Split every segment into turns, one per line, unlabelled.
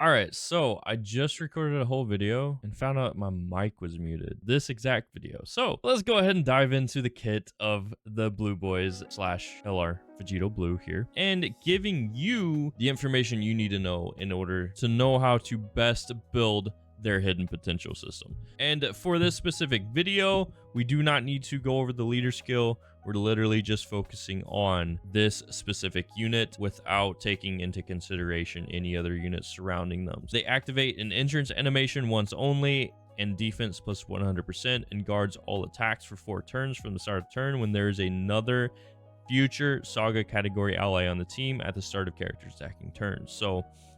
All right, so I just recorded a whole video and found out my mic was muted. This exact video. So let's go ahead and dive into the kit of the Blue Boys slash LR Vegito Blue here and giving you the information you need to know in order to know how to best build their hidden potential system. And for this specific video, we do not need to go over the leader skill. We're literally just focusing on this specific unit without taking into consideration any other units surrounding them. They activate an entrance animation once only and defense plus 100% and guards all attacks for 4 turns from the start of turn when there is another future saga category ally on the team at the start of characters attacking turns.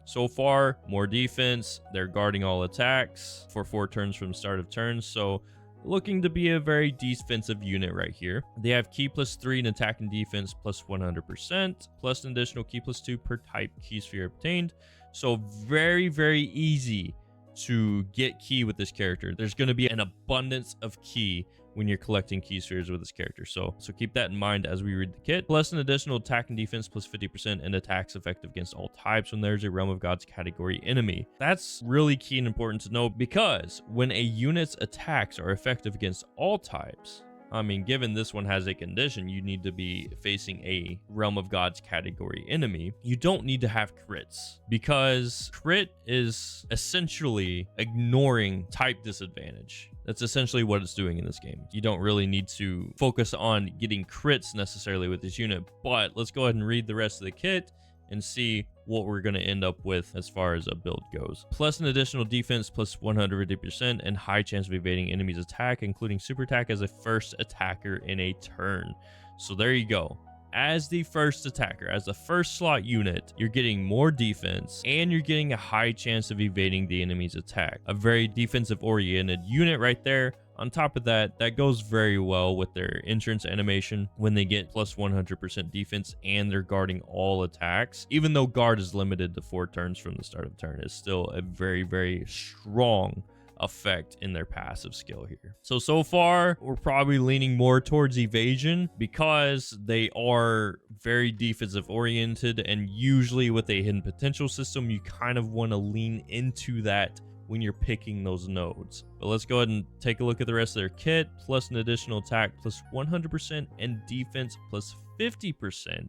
So far, more defense. They're guarding all attacks for 4 turns from the start of turns. So looking to be a very defensive unit right here. They have key plus 3 in attack and defense plus 100%, plus an additional key plus 2 per type key sphere obtained. So very, very easy to get key with this character. There's going to be an abundance of key when you're collecting key spheres with this character. So keep that in mind as we read the kit. Plus an additional attack and defense plus 50% and attacks effective against all types when there's a Realm of Gods category enemy. That's really key and important to know because when a unit's attacks are effective against all types, I mean, given this one has a condition, you need to be facing a Realm of Gods category enemy. You don't need to have crits because crit is essentially ignoring type disadvantage. That's essentially what it's doing in this game. You don't really need to focus on getting crits necessarily with this unit, but let's go ahead and read the rest of the kit and see what we're going to end up with as far as a build goes. Plus an additional defense plus 150% and high chance of evading enemies attack, including super attack as a first attacker in a turn. So there you go. As the first attacker, as the first slot unit, you're getting more defense and you're getting a high chance of evading the enemy's attack. A very defensive oriented unit right there. On top of that, that goes very well with their entrance animation when they get plus 100% defense and they're guarding all attacks. Even though guard is limited to 4 turns from the start of the turn, it's still a very, very strong effect in their passive skill here. So far, we're probably leaning more towards evasion because they are very defensive oriented, and usually with a hidden potential system, you kind of want to lean into that when you're picking those nodes. But let's go ahead and take a look at the rest of their kit. Plus an additional attack plus 100% and defense plus 50%.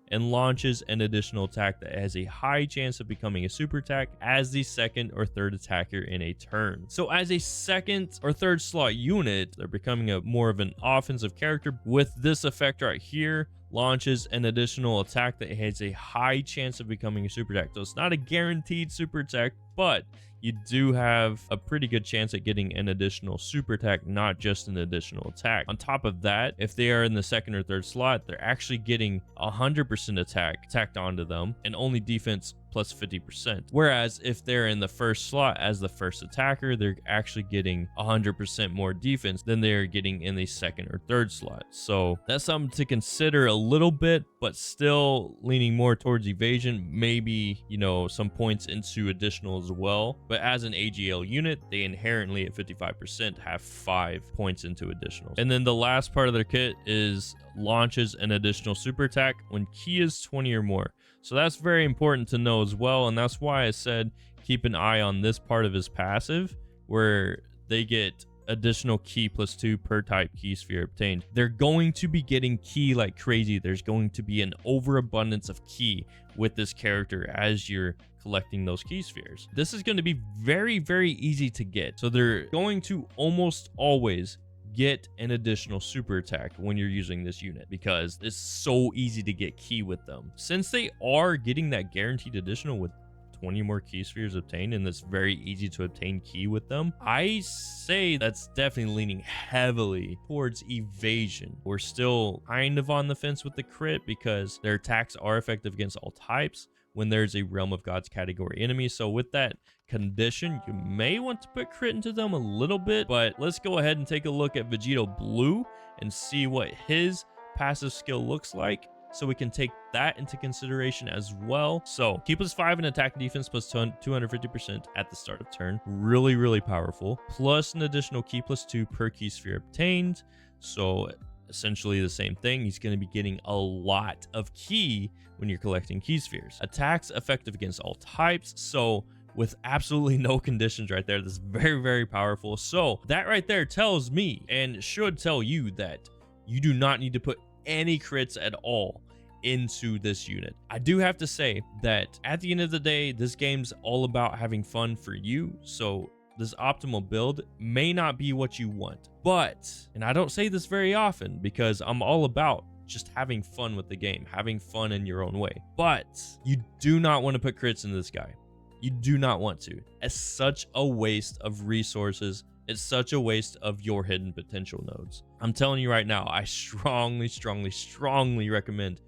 And launches an additional attack that has a high chance of becoming a super attack as the second or third attacker in a turn. So as a second or third slot unit, they're becoming a more of an offensive character with this effect right here. Launches an additional attack that has a high chance of becoming a super attack. So it's not a guaranteed super attack, but you do have a pretty good chance at getting an additional super attack, not just an additional attack. On top of that, if they are in the second or third slot, they're actually getting 100% attack tacked onto them and only defense plus 50%. Whereas if they're in the first slot as the first attacker, they're actually getting 100% more defense than they're getting in the second or third slot. So that's something to consider a little bit, but still leaning more towards evasion, maybe, you know, some points into additional as well. But as an AGL unit, they inherently at 55% have 5 points into additional. And then the last part of their kit is launches an additional super attack when key is 20 or more. So that's very important to know as well, and that's why I said keep an eye on this part of his passive where they get additional key plus 2 per type key sphere obtained. They're going to be getting key like crazy. There's going to be an overabundance of key with this character as you're collecting those key spheres. This is going to be very, very easy to get. So they're going to almost always get an additional super attack when you're using this unit because it's so easy to get key with them. Since they are getting that guaranteed additional with 20 more key spheres obtained, and it's very easy to obtain key with them, I say that's definitely leaning heavily towards evasion. We're still kind of on the fence with the crit because their attacks are effective against all types when there's a Realm of Gods category enemy. So with that condition, you may want to put crit into them a little bit, but let's go ahead and take a look at Vegito Blue and see what his passive skill looks like, so we can take that into consideration as well. So key plus 5 in attack and defense plus 250% at the start of turn. Really, really powerful. Plus an additional key plus 2 per key sphere obtained. So essentially the same thing. He's going to be getting a lot of key when you're collecting key spheres. Attacks effective against all types. So with absolutely no conditions right there. That's very, very powerful. So that right there tells me and should tell you that you do not need to put any crits at all into this unit. I do have to say that at the end of the day, this game's all about having fun for you. So this optimal build may not be what you want, but, and I don't say this very often because I'm all about just having fun with the game, having fun in your own way, but you do not want to put crits in this guy. You do not want to. It's such a waste of resources. It's such a waste of your hidden potential nodes. I'm telling you right now, I strongly, strongly, strongly recommend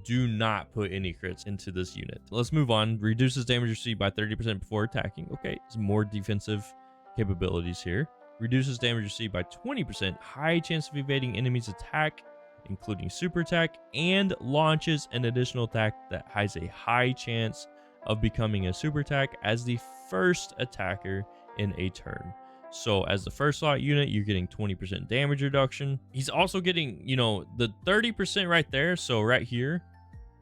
do not put any crits into this unit. Let's move on. Reduces damage received by 30% before attacking. Okay, some more defensive capabilities here. Reduces damage received by 20%. High chance of evading enemies' attack, including super attack, and launches an additional attack that has a high chance of becoming a super attack as the first attacker in a turn. So as the first slot unit, you're getting 20% damage reduction. He's also getting, you know, the 30% right there. So right here,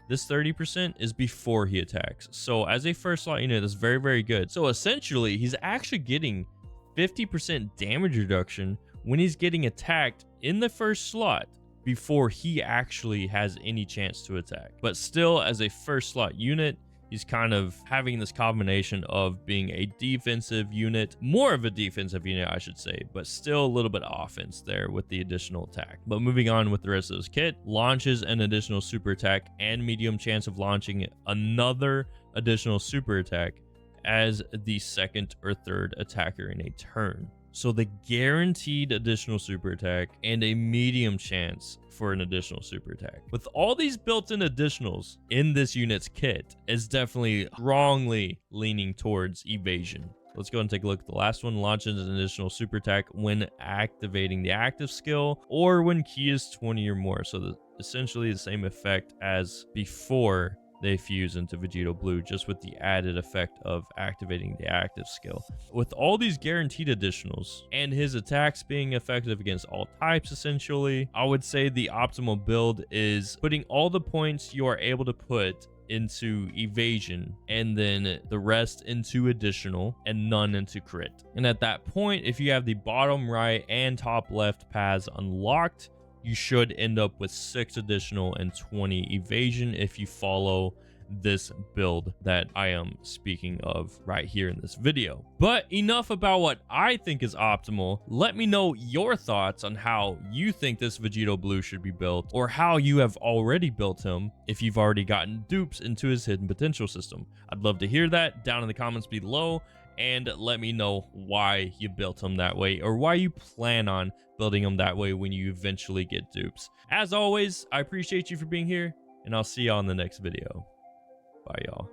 this 30% is before he attacks. So as a first slot unit, that's very, very good. So essentially, he's actually getting 50% damage reduction when he's getting attacked in the first slot before he actually has any chance to attack. But still, as a first slot unit, he's kind of having this combination of being a defensive unit, more of a defensive unit, I should say, but still a little bit of offense there with the additional attack. But moving on with the rest of this kit, launches an additional super attack and medium chance of launching another additional super attack as the second or third attacker in a turn. So the guaranteed additional super attack and a medium chance for an additional super attack. With all these built-in additionals in this unit's kit, is definitely strongly leaning towards evasion. Let's go and take a look at the last one. Launches an additional super attack when activating the active skill or when key is 20 or more. So essentially the same effect as before they fuse into Vegito Blue, just with the added effect of activating the active skill. With all these guaranteed additionals and his attacks being effective against all types, essentially, I would say the optimal build is putting all the points you are able to put into evasion and then the rest into additional and none into crit. And at that point, if you have the bottom right and top left paths unlocked, you should end up with 6 additional and 20 evasion if you follow this build that I am speaking of right here in this video. But enough about what I think is optimal. Let me know your thoughts on how you think this Vegito Blue should be built, or how you have already built him if you've already gotten dupes into his hidden potential system. I'd love to hear that down in the comments below, and let me know why you built him that way, or why you plan on building them that way when you eventually get dupes. As always, I appreciate you for being here, and I'll see y'all in the next video. Bye, y'all.